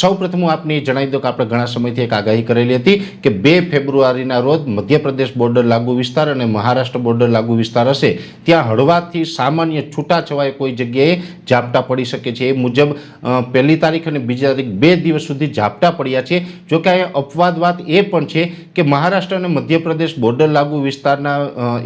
સૌપ્રથમ હું આપને જણાવી દઉં કે આપણે ઘણા સમયથી એક આગાહી કરેલી હતી કે 2 ફેબ્રુઆરીના રોજ મધ્યપ્રદેશ બોર્ડર લાગુ વિસ્તાર અને મહારાષ્ટ્ર બોર્ડર લાગુ વિસ્તાર હશે ત્યાં હળવાથી સામાન્ય છૂટાછવાયા કોઈ જગ્યાએ ઝાપટા પડી શકે છે। એ મુજબ પહેલી તારીખ અને બીજી તારીખ 2 દિવસ સુધી ઝાપટા પડ્યા છે। જો કે અહીંયા અપવાદ વાત એ પણ છે કે મહારાષ્ટ્ર અને મધ્યપ્રદેશ બોર્ડર લાગુ વિસ્તારના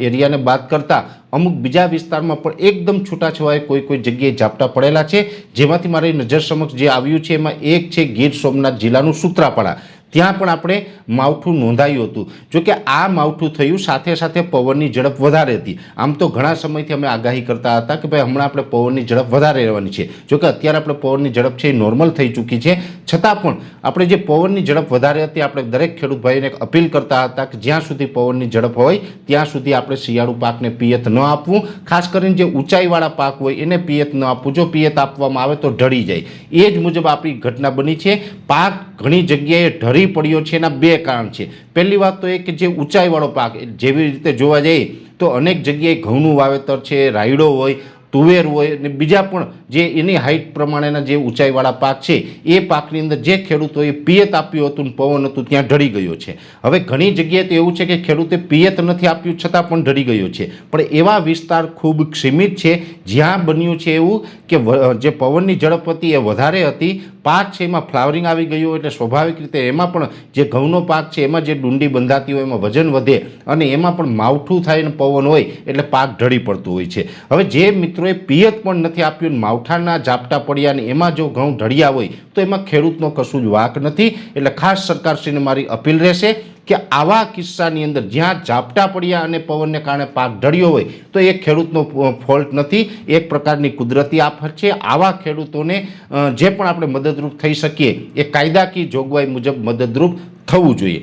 એરિયાને બાદ કરતા અમુક બીજા વિસ્તારમાં પણ એકદમ છૂટાછવાયા કોઈ જગ્યાએ ઝાપટા પડેલા છે। જેમાંથી મારી નજર સમક્ષ જે આવ્યું છે એમાં એક છે ગીર સોમનાથ જિલ્લાનું સૂત્રાપાડા, ત્યાં પણ આપણે માવઠું નોંધાયું હતું। જો કે આ માવઠું થયું સાથે સાથે પવનની ઝડપ વધારે હતી। આમ તો ઘણા સમયથી અમે આગાહી કરતા હતા કે ભાઈ હમણાં આપણે પવનની ઝડપ વધારે રહેવાની છે। જો કે અત્યારે આપણે પવનની ઝડપ છે એ નોર્મલ થઈ ચૂકી છે, છતાં પણ આપણે જે પવનની ઝડપ વધારે હતી આપણે દરેક ખેડૂત ભાઈને એક અપીલ કરતા હતા કે જ્યાં સુધી પવનની ઝડપ હોય ત્યાં સુધી આપણે શિયાળુ પાકને પિયત ન આપવું, ખાસ કરીને જે ઊંચાઈવાળા પાક હોય એને પિયત ન આપવું। જો પિયત આપવામાં આવે તો ઢળી જાય। એ જ મુજબ આપણી ઘટના બની છે। પાક ઘણી જગ્યાએ ઢળી પડ્યો છે। એના 2 કારણ છે। પહેલી વાત તો એ કે જે ઊંચાઈવાળો પાક જેવી રીતે જોવા જઈએ તો અનેક જગ્યાએ ઘઉંનું વાવેતર છે, રાયડો હોય, તુવેર હોય અને બીજા પણ જે એની હાઇટ પ્રમાણેના જે ઊંચાઈવાળા પાક છે એ પાકની અંદર જે ખેડૂતોએ પિયત આપ્યું હતું ને પવન હતું ત્યાં ઢળી ગયો છે। હવે ઘણી જગ્યાએ તો એવું છે કે ખેડૂતે પિયત નથી આપ્યું છતાં પણ ઢળી ગયો છે, પણ એવા વિસ્તાર ખૂબ સીમિત છે જ્યાં બન્યું છે એવું કે જે પવનની ઝડપ હતી એ વધારે હતી, પાક છે એમાં ફ્લાવરિંગ આવી ગયું એટલે સ્વાભાવિક રીતે એમાં પણ જે ઘઉંનો પાક છે એમાં જે ડુંડી બંધાતી હોય એમાં વજન વધે અને એમાં પણ માવઠું થાય અને પવન હોય એટલે પાક ઢળી પડતું હોય છે। હવે જે મિત્રોએ પિયત પણ નથી આપ્યું, માવઠાના ઝાપટા પડ્યા અને એમાં જો ઘઉં ઢળ્યા હોય તો એમાં ખેડૂતનો કશું જ વાંક નથી। એટલે ખાસ સરકારશ્રીને મારી અપીલ રહેશે કે આવા કિસ્સાની અંદર જ્યાં ઝાપટા પડ્યા અને પવનને કારણે પાક ઢળ્યો હોય તો એ ખેડૂતનો ફોલ્ટ નથી, એક પ્રકારની કુદરતી આફત છે। આવા ખેડૂતોને જે પણ આપણે મદદરૂપ થઈ શકીએ એ કાયદાકીય જોગવાઈ મુજબ મદદરૂપ થવું જોઈએ।